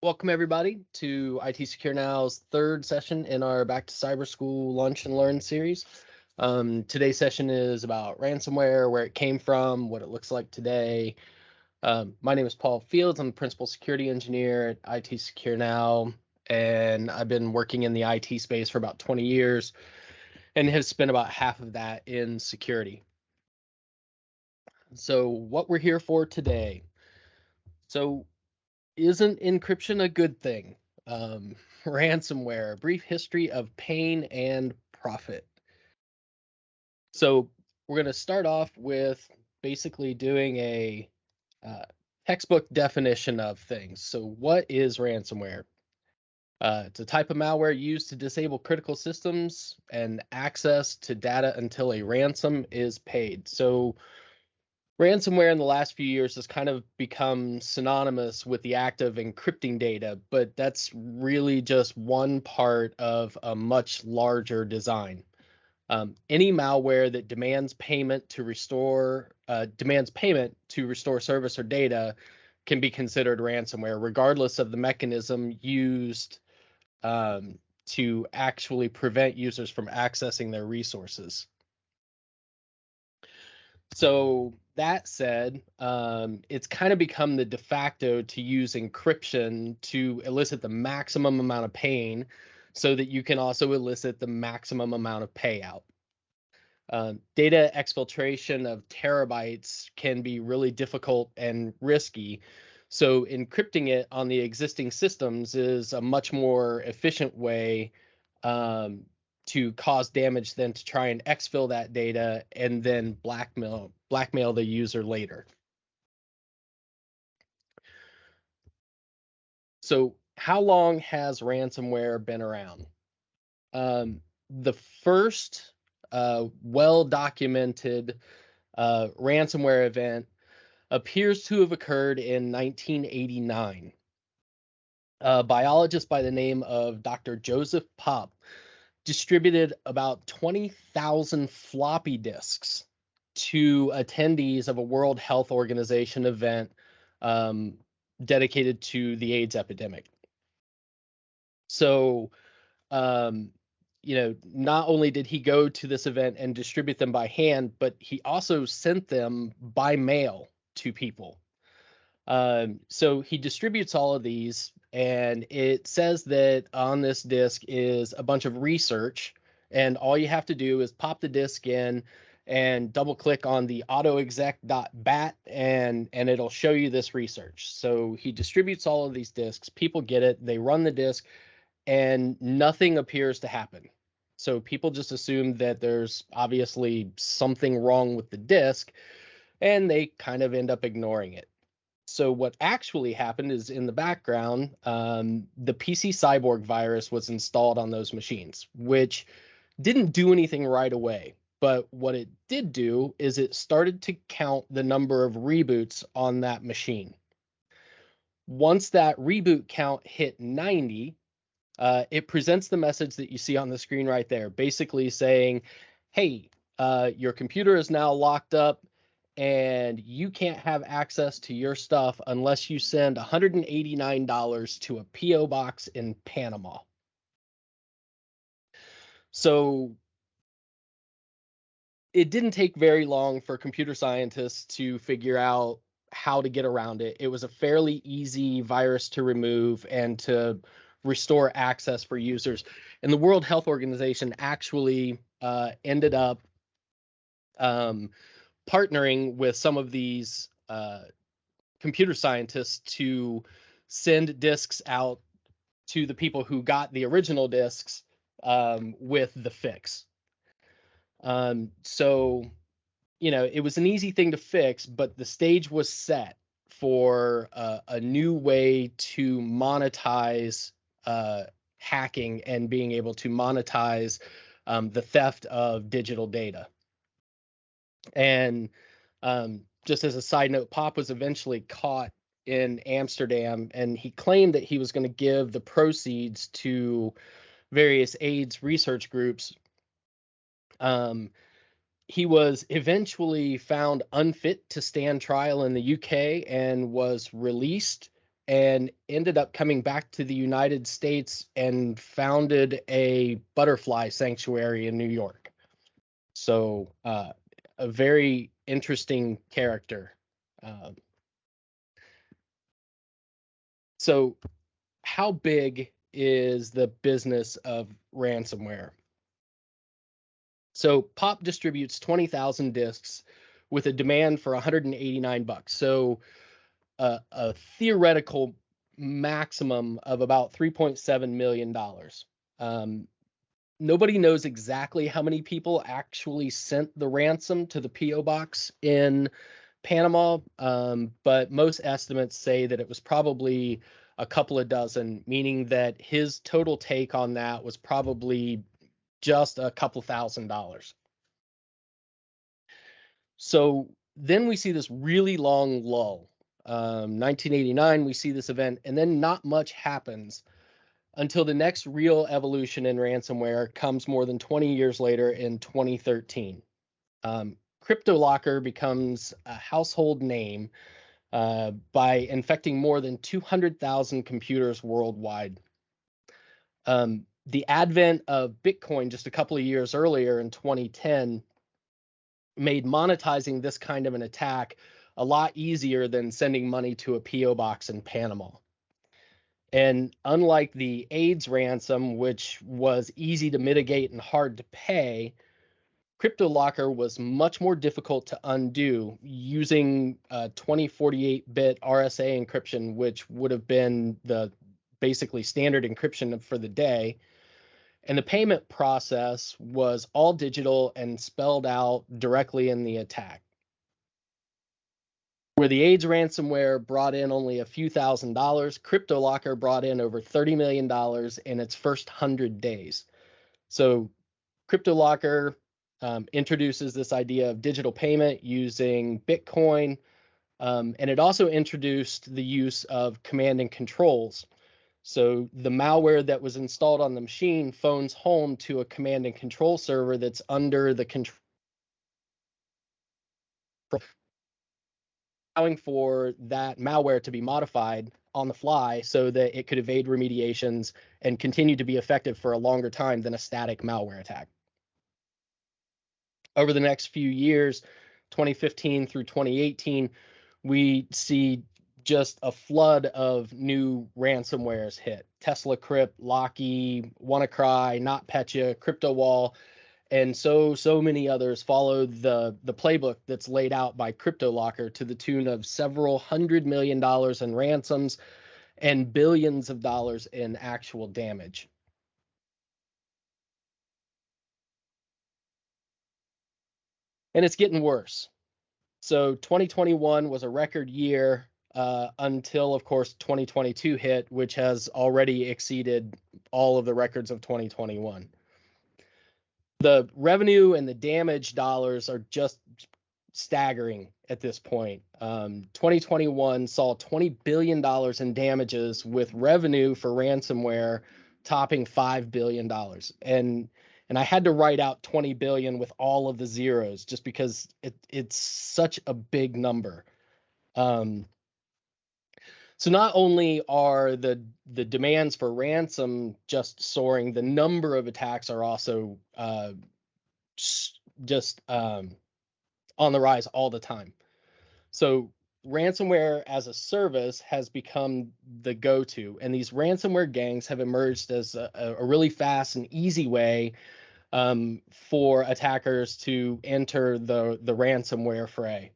Welcome everybody to IT Secure Now's third session in our Back to Cyber School Lunch and Learn series. Today's session is about ransomware, where it came from, what it looks like today. My name is Paul Fields. I'm the Principal Security Engineer at IT Secure Now, and I've been working in the IT space for about 20 years and have spent about half of that in security. So what we're here for today. So isn't encryption a good thing? Ransomware, a brief history of pain and profit. So we're going to start off with basically doing a textbook definition of things. So what is ransomware? It's a type of malware used to disable critical systems and access to data until a ransom is paid. So ransomware in the last few years has kind of become synonymous with the act of encrypting data, but that's really just one part of a much larger design. Any malware that demands payment to restore service or data can be considered ransomware, regardless of the mechanism used to actually prevent users from accessing their resources. So that said, it's kind of become the de facto to use encryption to elicit the maximum amount of pain so that you can also elicit the maximum amount of payout. Data exfiltration of terabytes can be really difficult and risky. So encrypting it on the existing systems is a much more efficient way to cause damage than to try and exfil that data and then blackmail the user later. So how long has ransomware been around? The first well-documented ransomware event appears to have occurred in 1989. A biologist by the name of Dr. Joseph Popp distributed about 20,000 floppy disks to attendees of a World Health Organization event dedicated to the AIDS epidemic. So, not only did he go to this event and distribute them by hand, but he also sent them by mail to people. So he distributes all of these, and it says that on this disk is a bunch of research, and all you have to do is pop the disk in and double click on the autoexec.bat and it'll show you this research. So he distributes all of these disks, people get it, they run the disk, and nothing appears to happen. So people just assume that there's obviously something wrong with the disk, and they kind of end up ignoring it. So what actually happened is, in the background, the PC Cyborg virus was installed on those machines, which didn't do anything right away. But what it did do is it started to count the number of reboots on that machine. Once that reboot count hit 90, it presents the message that you see on the screen right there, basically saying, hey, your computer is now locked up and you can't have access to your stuff unless you send $189 to a PO box in Panama. So it didn't take very long for computer scientists to figure out how to get around it. It was a fairly easy virus to remove and to restore access for users. And the World Health Organization actually ended up partnering with some of these computer scientists to send disks out to the people who got the original disks with the fix. So, it was an easy thing to fix, but the stage was set for a new way to monetize hacking and being able to monetize the theft of digital data. And just as a side note, Pop was eventually caught in Amsterdam, and he claimed that he was going to give the proceeds to various AIDS research groups. He was eventually found unfit to stand trial in the UK and was released and ended up coming back to the United States and founded a butterfly sanctuary in New York. So a very interesting character. So how big is the business of ransomware? So Pop distributes 20,000 discs with a demand for $189. So a theoretical maximum of about $3.7 million. Nobody knows exactly how many people actually sent the ransom to the P.O. box in Panama, but most estimates say that it was probably a couple of dozen, meaning that his total take on that was probably just a couple $1,000. So then we see this really long lull. 1989, we see this event, and then not much happens until the next real evolution in ransomware comes more than 20 years later in 2013. CryptoLocker becomes a household name by infecting more than 200,000 computers worldwide. The advent of Bitcoin just a couple of years earlier in 2010 made monetizing this kind of an attack a lot easier than sending money to a P.O. box in Panama. And unlike the AIDS ransom, which was easy to mitigate and hard to pay, CryptoLocker was much more difficult to undo using 2048-bit RSA encryption, which would have been the basically standard encryption for the day. And the payment process was all digital and spelled out directly in the attack. Where the AIDS ransomware brought in only a few $1,000s, CryptoLocker brought in over $30 million in its first 100 days. So CryptoLocker introduces this idea of digital payment using Bitcoin, and it also introduced the use of command and controls. So the malware that was installed on the machine phones home to a command and control server that's under the control, allowing for that malware to be modified on the fly so that it could evade remediations and continue to be effective for a longer time than a static malware attack. Over the next few years, 2015 through 2018, we see just a flood of new ransomwares hit. Tesla Crypt, Locky, WannaCry, NotPetya, CryptoWall, and so many others followed the playbook that's laid out by CryptoLocker to the tune of several $100 million in ransoms and billions of dollars in actual damage. And it's getting worse. So 2021 was a record year until, of course, 2022 hit, which has already exceeded all of the records of 2021. The revenue and the damage dollars are just staggering at this point. 2021 saw $20 billion in damages, with revenue for ransomware topping $5 billion. And I had to write out 20 billion with all of the zeros just because it's such a big number. So not only are the demands for ransom just soaring, the number of attacks are also just on the rise all the time. So ransomware as a service has become the go-to, and these ransomware gangs have emerged as a really fast and easy way for attackers to enter the ransomware fray.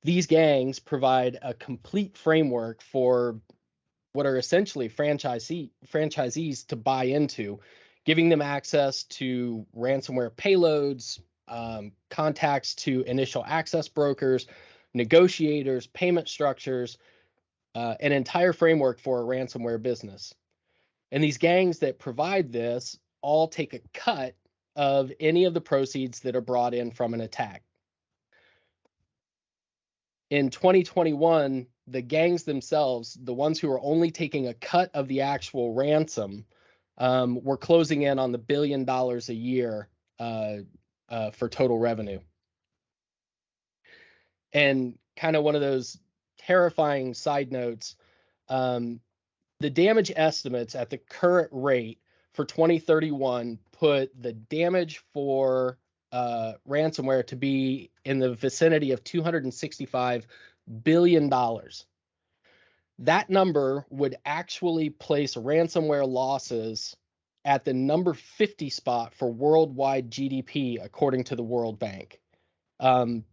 These gangs provide a complete framework for what are essentially franchisees to buy into, giving them access to ransomware payloads, contacts to initial access brokers, negotiators, payment structures, an entire framework for a ransomware business. And these gangs that provide this all take a cut of any of the proceeds that are brought in from an attack. In 2021, the gangs themselves, the ones who are only taking a cut of the actual ransom, were closing in on the $1 billion a year for total revenue. And kind of one of those terrifying side notes. The damage estimates at the current rate for 2031 put the damage for ransomware to be in the vicinity of $265 billion. That number would actually place ransomware losses at the number 50 spot for worldwide GDP, according to the World Bank,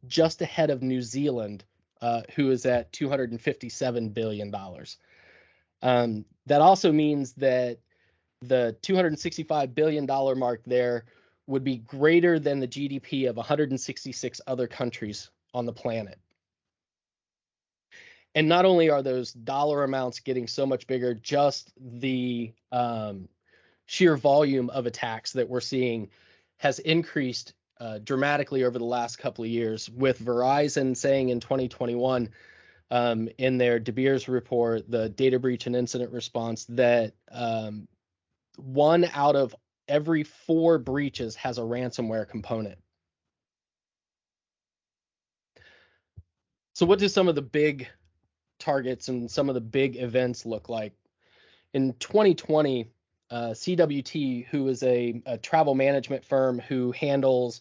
just ahead of New Zealand, who is at $257 billion. That also means that the $265 billion mark there would be greater than the GDP of 166 other countries on the planet. And not only are those dollar amounts getting so much bigger, just the sheer volume of attacks that we're seeing has increased dramatically over the last couple of years, with Verizon saying in 2021 in their De Beers report, the data breach and incident response, that 1 out of every 4 breaches has a ransomware component. So what do some of the big targets and some of the big events look like? In 2020, CWT, who is a travel management firm who handles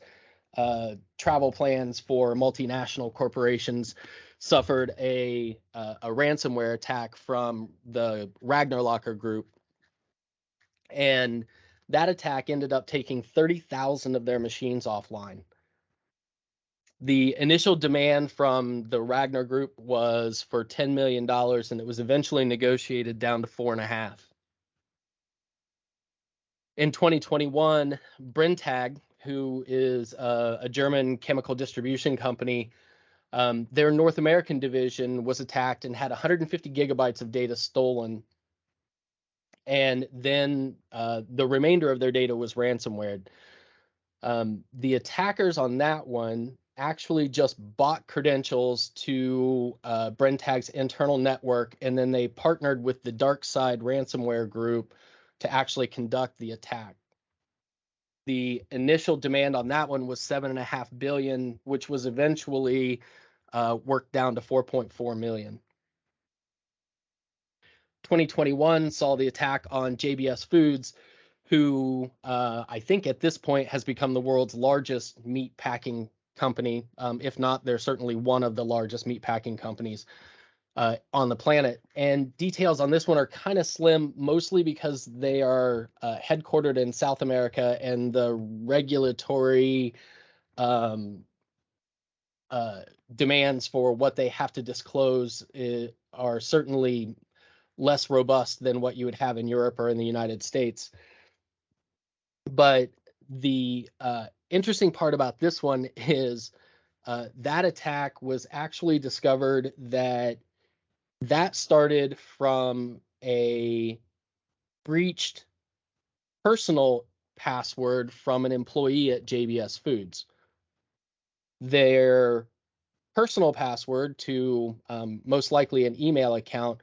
travel plans for multinational corporations, suffered a ransomware attack from the Ragnarlocker group. And that attack ended up taking 30,000 of their machines offline. The initial demand from the Ragnar group was for $10 million, and it was eventually negotiated down to $4.5 million. In 2021, Brenntag, who is a German chemical distribution company, their North American division was attacked and had 150 gigabytes of data stolen. And then the remainder of their data was ransomware. The attackers on that one actually just bought credentials to Brenntag's internal network, and then they partnered with the Dark Side ransomware group to actually conduct the attack. The initial demand on that one was $7.5 billion, which was eventually worked down to $4.4 million. 2021 saw the attack on JBS Foods, who I think at this point has become the world's largest meat packing company. If not, they're certainly one of the largest meat packing companies on the planet. And details on this one are kind of slim, mostly because they are headquartered in South America, and the regulatory demands for what they have to disclose are certainly less robust than what you would have in Europe or in the United States. But the interesting part about this one is that attack was actually discovered that started from a breached personal password from an employee at JBS Foods. Their personal password to most likely an email account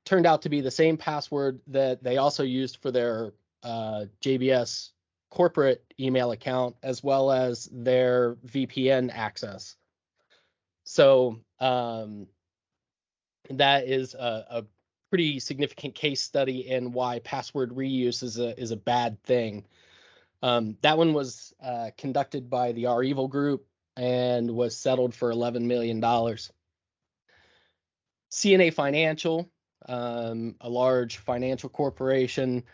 turned out to be the same password that they also used for their JBS corporate email account, as well as their VPN access. So that is a pretty significant case study in why password reuse is a bad thing. That one was conducted by the R Evil group and was settled for $11 million. CNA Financial, a large financial corporation,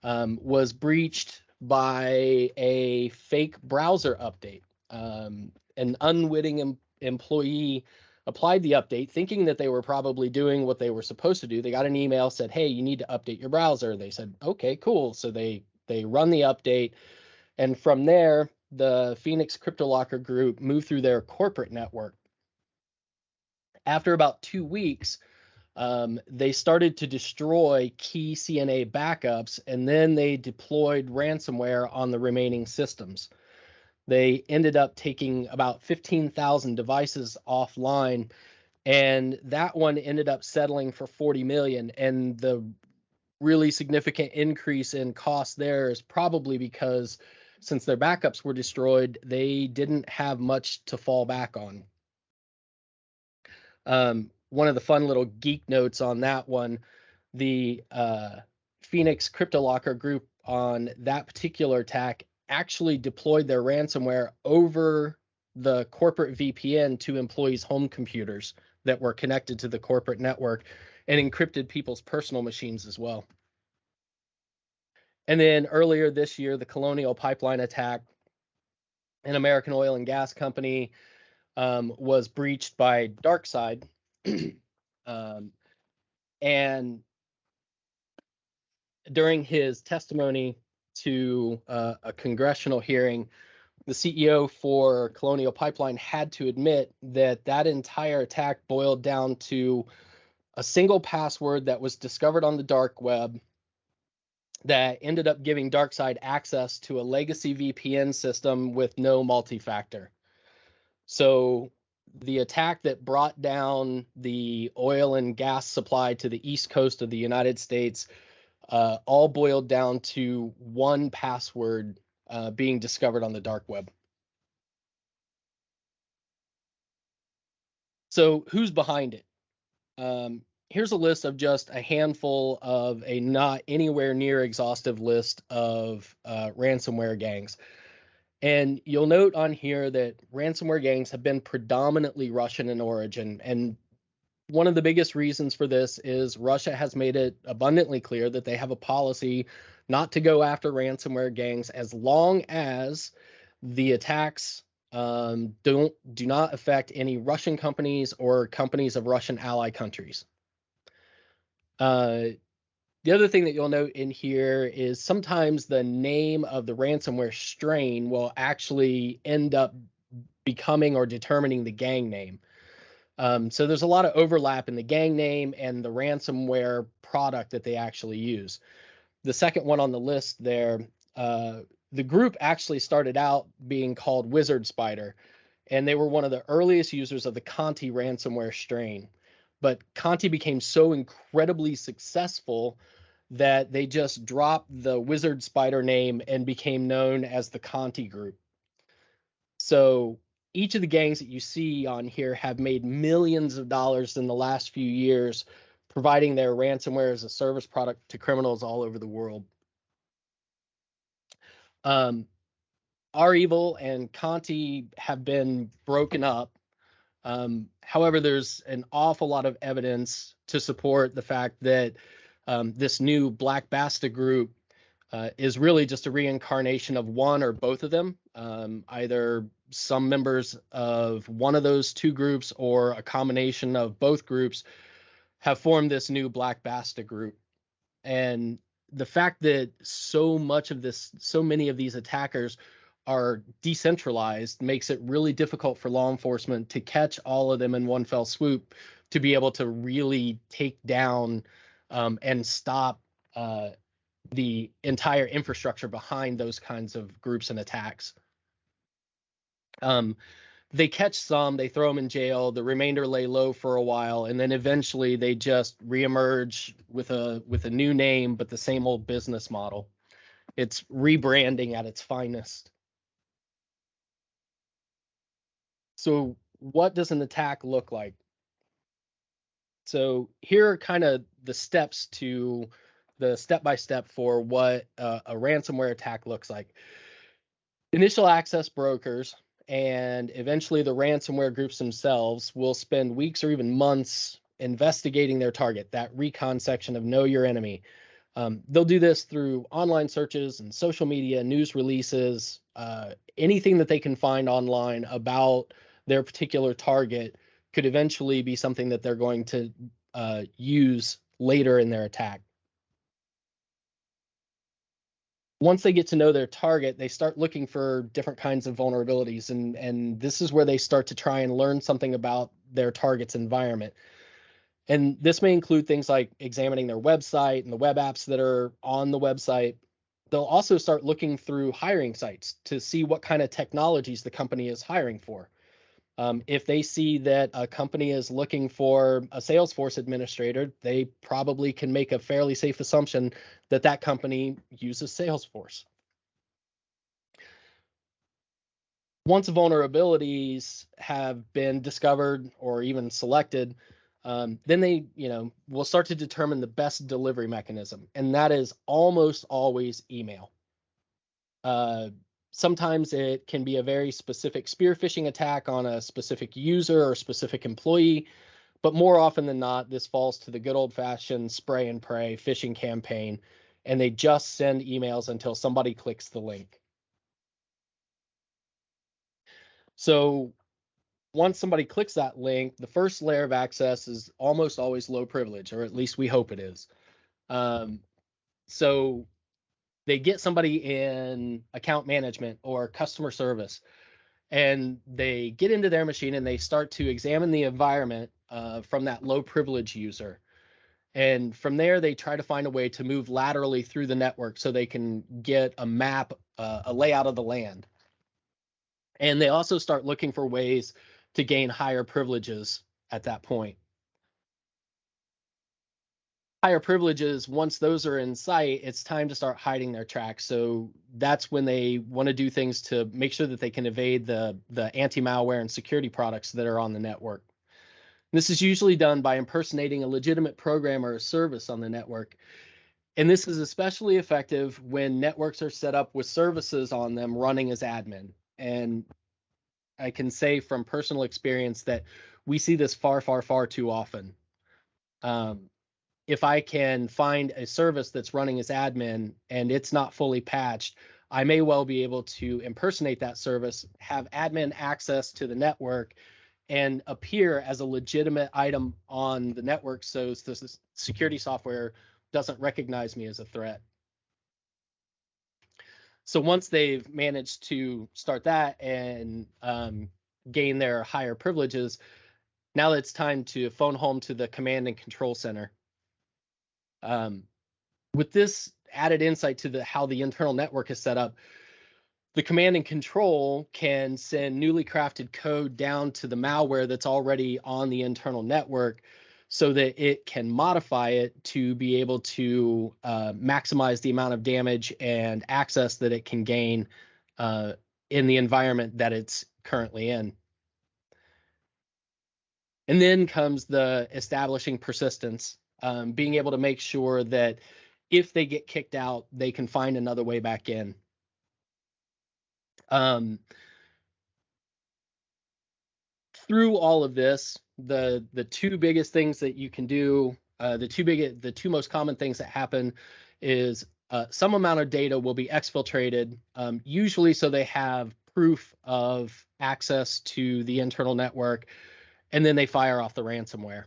was breached by a fake browser update. An unwitting employee applied the update thinking that they were probably doing what they were supposed to do. They got an email, said, hey, you need to update your browser. They said, okay, cool. So they run the update. And from there, the Phoenix CryptoLocker group moved through their corporate network. After about 2 weeks, they started to destroy key CNA backups, and then they deployed ransomware on the remaining systems. They ended up taking about 15,000 devices offline, and that one ended up settling for $40 million. And the really significant increase in cost there is probably because since their backups were destroyed, they didn't have much to fall back on. one of the fun little geek notes on that one, the Phoenix CryptoLocker group on that particular attack actually deployed their ransomware over the corporate VPN to employees' home computers that were connected to the corporate network and encrypted people's personal machines as well. And then earlier this year, the Colonial Pipeline attack, an American oil and gas company, was breached by DarkSide. And during his testimony to a congressional hearing, the CEO for Colonial Pipeline had to admit that that entire attack boiled down to a single password that was discovered on the dark web that ended up giving DarkSide access to a legacy VPN system with no multi-factor. So the attack that brought down the oil and gas supply to the east coast of the United States all boiled down to one password being discovered on the dark web. So who's behind it? Here's a list of just a handful of a not anywhere near exhaustive list of ransomware gangs. And you'll note on here that ransomware gangs have been predominantly Russian in origin. And one of the biggest reasons for this is Russia has made it abundantly clear that they have a policy not to go after ransomware gangs as long as the attacks do not affect any Russian companies or companies of Russian ally countries. The other thing that you'll note in here is sometimes the name of the ransomware strain will actually end up becoming or determining the gang name. So there's a lot of overlap in the gang name and the ransomware product that they actually use. The second one on the list there, the group actually started out being called Wizard Spider, and they were one of the earliest users of the Conti ransomware strain. But Conti became so incredibly successful that they just dropped the Wizard Spider name and became known as the Conti Group. So each of the gangs that you see on here have made millions of dollars in the last few years, providing their ransomware as a service product to criminals all over the world. REvil and Conti have been broken up. However, there's an awful lot of evidence to support the fact that this new Black Basta group is really just a reincarnation of one or both of them, either some members of one of those two groups or a combination of both groups have formed this new Black Basta group. And the fact that so many of these attackers are decentralized makes it really difficult for law enforcement to catch all of them in one fell swoop, to be able to really take down and stop the entire infrastructure behind those kinds of groups and attacks. They catch some, they throw them in jail, the remainder lay low for a while, and then eventually they just reemerge with a new name, but the same old business model. It's rebranding at its finest. So what does an attack look like? So here are kind of the steps to the step-by-step for what a ransomware attack looks like. Initial access brokers and eventually the ransomware groups themselves will spend weeks or even months investigating their target, that recon section of Know Your Enemy. They'll do this through online searches and social media, news releases, anything that they can find online about their particular target could eventually be something that they're going to use later in their attack. Once they get to know their target, they start looking for different kinds of vulnerabilities, and this is where they start to try and learn something about their target's environment. And this may include things like examining their website and the web apps that are on the website. They'll also start looking through hiring sites to see what kind of technologies the company is hiring for. If they see that a company is looking for a Salesforce administrator, they probably can make a fairly safe assumption that that company uses Salesforce. Once vulnerabilities have been discovered or even selected, then they, will start to determine the best delivery mechanism, and that is almost always email. Sometimes it can be a very specific spear phishing attack on a specific user or specific employee, but more often than not, this falls to the good old-fashioned spray and pray phishing campaign, and they just send emails until somebody clicks the link. So once somebody clicks that link, the first layer of access is almost always low privilege, or at least we hope it is. So they get somebody in account management or customer service, and they get into their machine and they start to examine the environment from that low privilege user. And from there, they try to find a way to move laterally through the network so they can get a map, a layout of the land. And they also start looking for ways to gain higher privileges at that point. Higher privileges, once those are in sight, it's time to start hiding their tracks. So that's when they want to do things to make sure that they can evade the anti-malware and security products that are on the network. This is usually done by impersonating a legitimate program or a service on the network. And this is especially effective when networks are set up with services on them running as admin. And I can say from personal experience that we see this far, far, far too often. If I can find a service that's running as admin and it's not fully patched, I may well be able to impersonate that service, have admin access to the network, and appear as a legitimate item on the network so the security software doesn't recognize me as a threat. So once they've managed to start that and gain their higher privileges, now it's time to phone home to the command and control center. With this added insight to how the internal network is set up, the command and control can send newly crafted code down to the malware that's already on the internal network so that it can modify it to be able to maximize the amount of damage and access that it can gain in the environment that it's currently in. And then comes the establishing persistence, being able to make sure that if they get kicked out, they can find another way back in. Through all of this, the two biggest things that you can do, the two most common things that happen is some amount of data will be exfiltrated, usually so they have proof of access to the internal network, and then they fire off the ransomware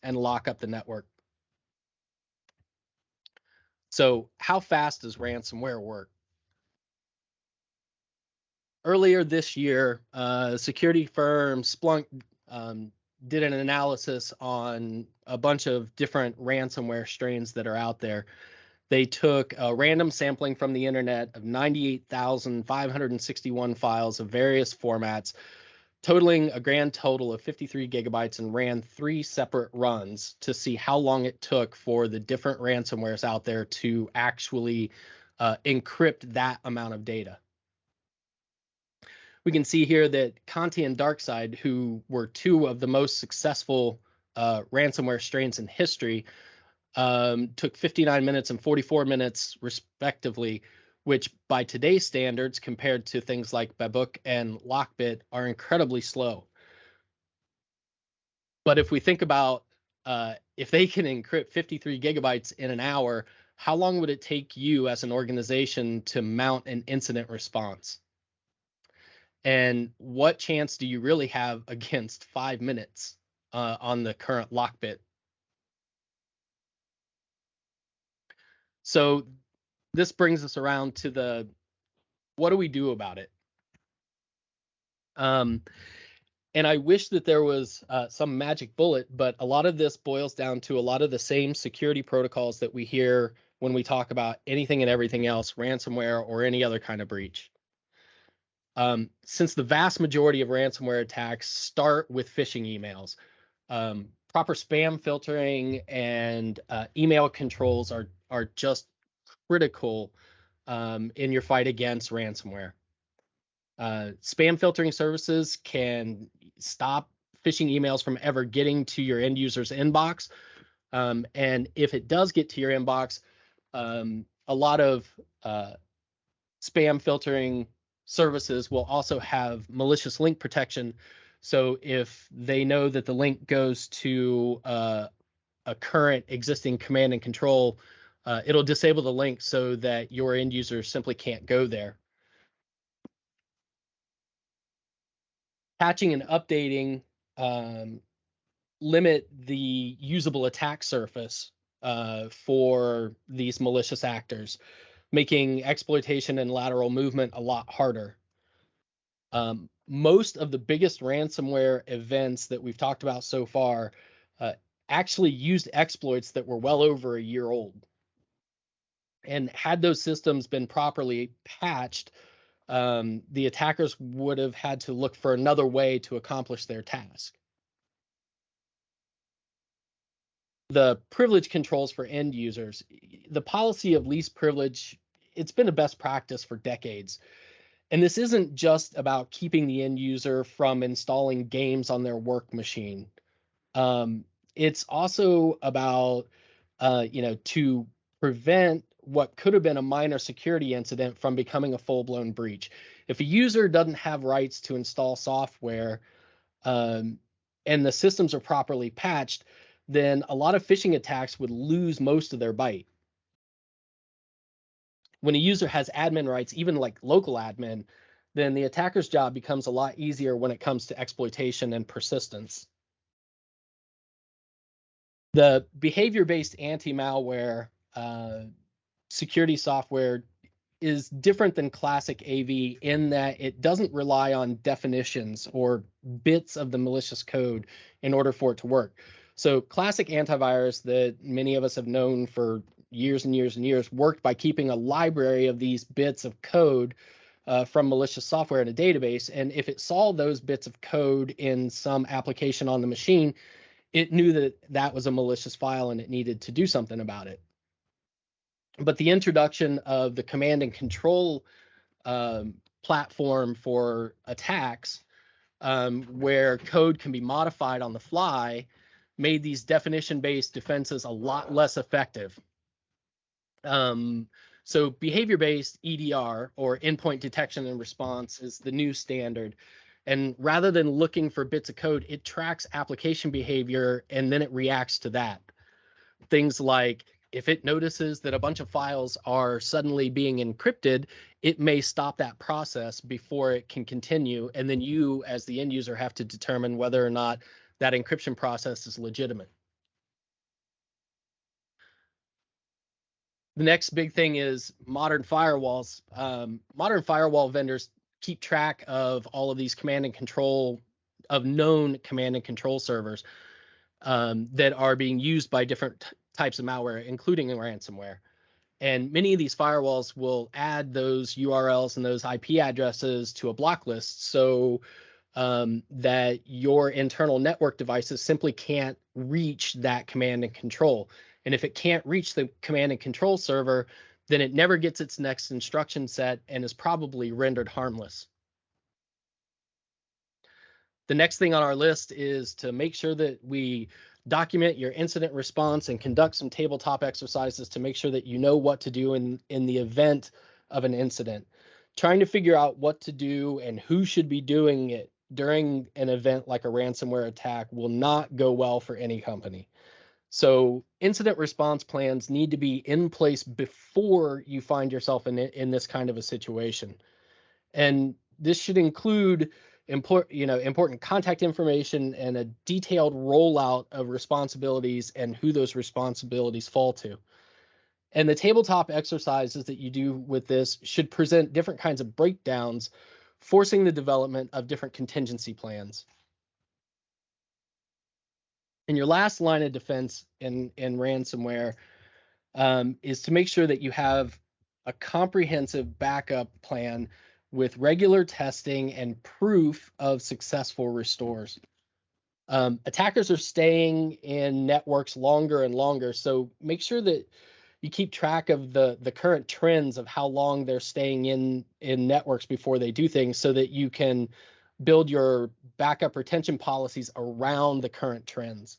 and lock up the network. So how fast does ransomware work? Earlier this year, security firm Splunk did an analysis on a bunch of different ransomware strains that are out there. They took a random sampling from the internet of 98,561 files of various formats, totaling a grand total of 53 gigabytes, and ran 3 separate runs to see how long it took for the different ransomwares out there to actually encrypt that amount of data. We can see here that Conti and DarkSide, who were two of the most successful ransomware strains in history, took 59 minutes and 44 minutes respectively, which by today's standards, compared to things like Babuk and Lockbit, are incredibly slow. But if we think about if they can encrypt 53 gigabytes in an hour, how long would it take you as an organization to mount an incident response? And what chance do you really have against 5 minutes on the current Lockbit? So this brings us around to what do we do about it? And I wish that there was some magic bullet, but a lot of this boils down to a lot of the same security protocols that we hear when we talk about anything and everything else, ransomware or any other kind of breach. Since the vast majority of ransomware attacks start with phishing emails, proper spam filtering and email controls are just critical in your fight against ransomware. Spam filtering services can stop phishing emails from ever getting to your end user's inbox. And if it does get to your inbox, a lot of spam filtering services will also have malicious link protection. So if they know that the link goes to a current existing command and control, it'll disable the link so that your end user simply can't go there. Patching and updating limit the usable attack surface for these malicious actors, making exploitation and lateral movement a lot harder. Most of the biggest ransomware events that we've talked about so far actually used exploits that were well over a year old. And had those systems been properly patched, the attackers would have had to look for another way to accomplish their task. The privilege controls for end users. The policy of least privilege, it's been a best practice for decades. And this isn't just about keeping the end user from installing games on their work machine. It's also about, to prevent what could have been a minor security incident from becoming a full-blown breach. If a user doesn't have rights to install software, and the systems are properly patched, then a lot of phishing attacks would lose most of their bite. When a user has admin rights, even like local admin, then the attacker's job becomes a lot easier when it comes to exploitation and persistence. The behavior-based anti-malware security software is different than classic AV in that it doesn't rely on definitions or bits of the malicious code in order for it to work. So classic antivirus that many of us have known for years and years and years worked by keeping a library of these bits of code from malicious software in a database. And if it saw those bits of code in some application on the machine, it knew that that was a malicious file and it needed to do something about it. But the introduction of the command and control platform for attacks, where code can be modified on the fly, made these definition-based defenses a lot less effective. So behavior-based EDR, or endpoint detection and response, is the new standard. And rather than looking for bits of code, it tracks application behavior and then it reacts to that. Things like if it notices that a bunch of files are suddenly being encrypted, it may stop that process before it can continue. And then you, as the end user, have to determine whether or not that encryption process is legitimate. The next big thing is modern firewalls. Modern firewall vendors keep track of all of these command and control, of known command and control servers that are being used by different types of malware, including ransomware. And many of these firewalls will add those URLs and those IP addresses to a block list so that your internal network devices simply can't reach that command and control. And if it can't reach the command and control server, then it never gets its next instruction set and is probably rendered harmless. The next thing on our list is to make sure that we document your incident response and conduct some tabletop exercises to make sure that you know what to do in the event of an incident. Trying to figure out what to do and who should be doing it during an event like a ransomware attack will not go well for any company. So incident response plans need to be in place before you find yourself in this kind of a situation. And this should include important contact information and a detailed rollout of responsibilities and who those responsibilities fall to. And the tabletop exercises that you do with this should present different kinds of breakdowns, forcing the development of different contingency plans. And your last line of defense in ransomware is to make sure that you have a comprehensive backup plan with regular testing and proof of successful restores. Attackers are staying in networks longer and longer, so make sure that you keep track of the current trends of how long they're staying in networks before they do things so that you can build your backup retention policies around the current trends.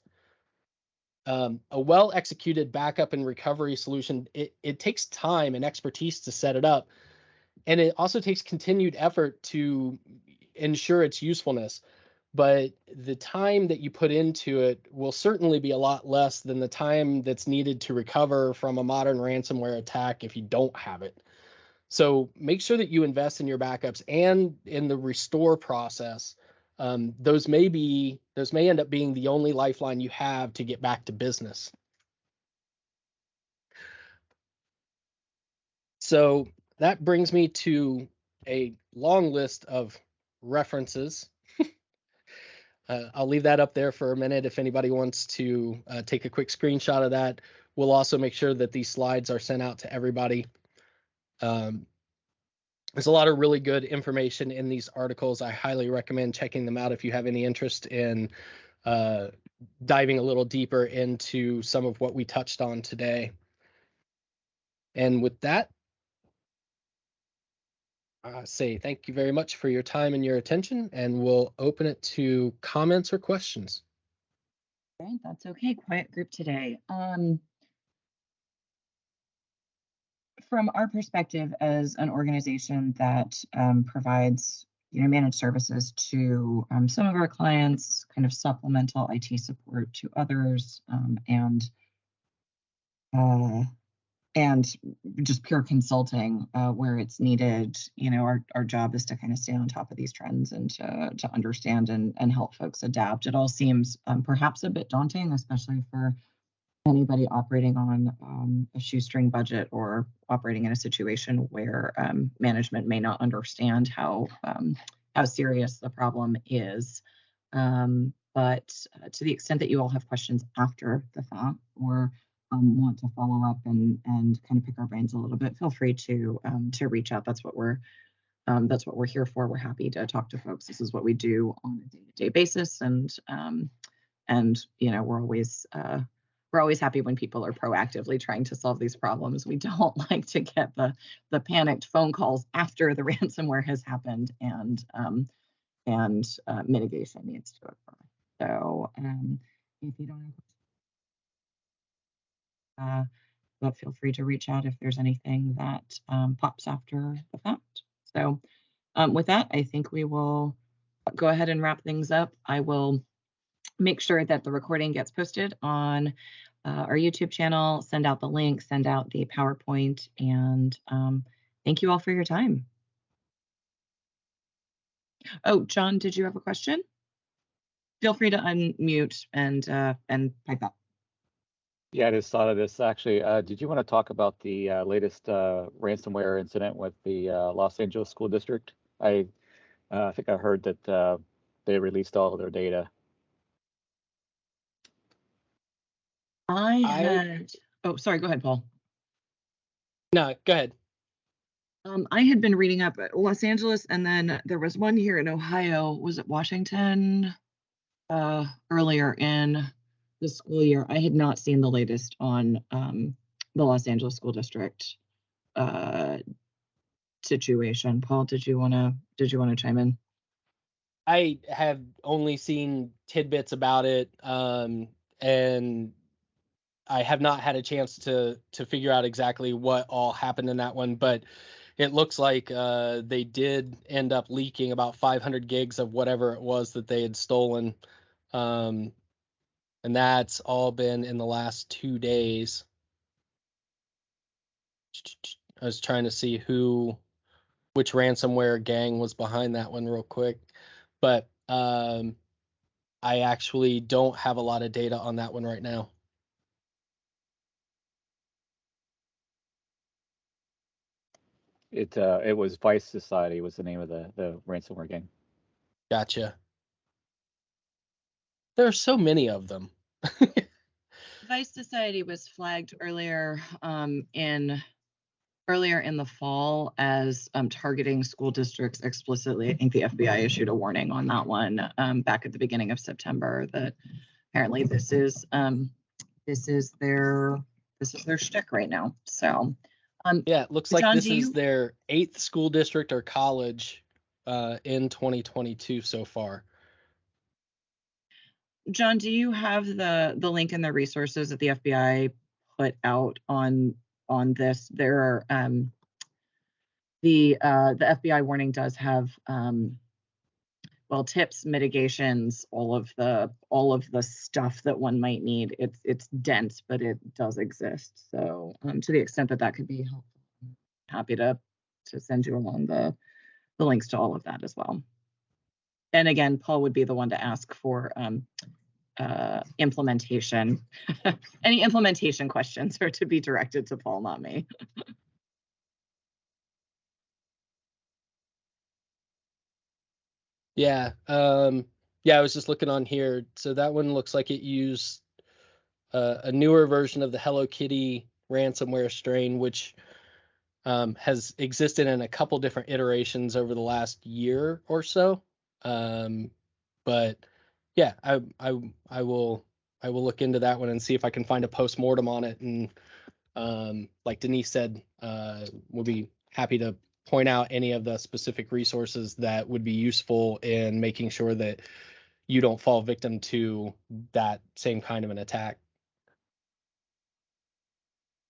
A well-executed backup and recovery solution, it takes time and expertise to set it up. And it also takes continued effort to ensure its usefulness. But the time that you put into it will certainly be a lot less than the time that's needed to recover from a modern ransomware attack if you don't have it. So make sure that you invest in your backups and in the restore process. Those may end up being the only lifeline you have to get back to business. So that brings me to a long list of references. I'll leave that up there for a minute if anybody wants to take a quick screenshot of that. We'll also make sure that these slides are sent out to everybody. There's a lot of really good information in these articles. I highly recommend checking them out if you have any interest in diving a little deeper into some of what we touched on today. And with that, say thank you very much for your time and your attention, and we'll open it to comments or questions. Okay, that's okay. Quiet group today. From our perspective as an organization that provides managed services to some of our clients, kind of supplemental IT support to others, and just pure consulting where it's needed. Our job is to kind of stay on top of these trends and to understand and help folks adapt. It all seems perhaps a bit daunting, especially for anybody operating on a shoestring budget or operating in a situation where management may not understand how serious the problem is. But to the extent that you all have questions after the fact or want to follow up and kind of pick our brains a little bit, feel free to reach out. That's what we're here for. We're happy to talk to folks. This is what we do on a day-to-day basis, and we're always happy when people are proactively trying to solve these problems. We don't like to get the panicked phone calls after the ransomware has happened and mitigation needs to occur. So if you don't have but feel free to reach out if there's anything that pops after the fact. So with that, I think we will go ahead and wrap things up. I will make sure that the recording gets posted on our YouTube channel, send out the link, send out the PowerPoint, and thank you all for your time. Oh, John, did you have a question? Feel free to unmute and pipe up. Yeah, I just thought of this actually. Did you want to talk about the latest ransomware incident with the Los Angeles School District? I think I heard that they released all of their data. Oh, sorry, go ahead, Paul. No, go ahead. I had been reading up at Los Angeles, and then there was one here in Ohio. Was it Washington? Earlier in the school year. I had not seen the latest on the Los Angeles School District situation. Paul, did you want to chime in? I have only seen tidbits about it, and I have not had a chance to figure out exactly what all happened in that one, but it looks like they did end up leaking about 500 gigs of whatever it was that they had stolen. And that's all been in the last 2 days. I was trying to see which ransomware gang was behind that one real quick, but I actually don't have a lot of data on that one right now. It was Vice Society was the name of the ransomware gang. Gotcha. There are so many of them. Vice Society was flagged earlier in the fall as targeting school districts explicitly. I think the FBI issued a warning on that one back at the beginning of September that apparently this is their shtick right now. So yeah, it looks like John, this is their 8th school district or college in 2022 so far. John, do you have the link in the resources that the FBI put out on this? There are the FBI warning does have well, tips, mitigations, all of the stuff that one might need. It's dense, but it does exist. So to the extent that could be helpful, I'm happy to send you along the links to all of that as well. And again, Paul would be the one to ask for implementation. Any implementation questions are to be directed to Paul, not me. Yeah. Yeah, I was just looking on here. So that one looks like it used a newer version of the Hello Kitty ransomware strain, which has existed in a couple different iterations over the last year or so. But yeah, I will look into that one and see if I can find a postmortem on it. And like Denise said, we'll be happy to point out any of the specific resources that would be useful in making sure that you don't fall victim to that same kind of an attack.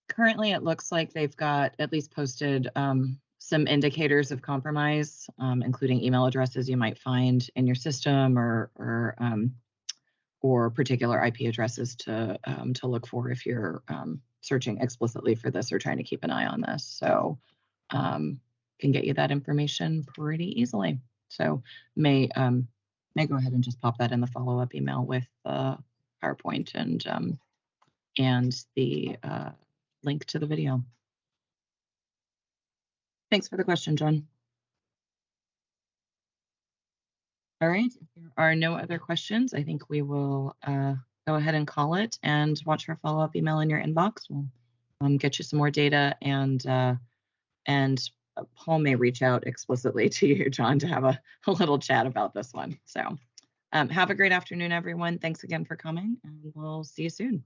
Currently, it looks like they've got at least posted some indicators of compromise, including email addresses you might find in your system or particular IP addresses to look for if you're searching explicitly for this or trying to keep an eye on this. So can get you that information pretty easily. So may go ahead and just pop that in the follow-up email with PowerPoint and the link to the video. Thanks for the question, John. All right, if there are no other questions, I think we will go ahead and call it and watch for follow-up email in your inbox. We'll get you some more data, and Paul may reach out explicitly to you, John, to have a little chat about this one. So have a great afternoon, everyone. Thanks again for coming, and we'll see you soon.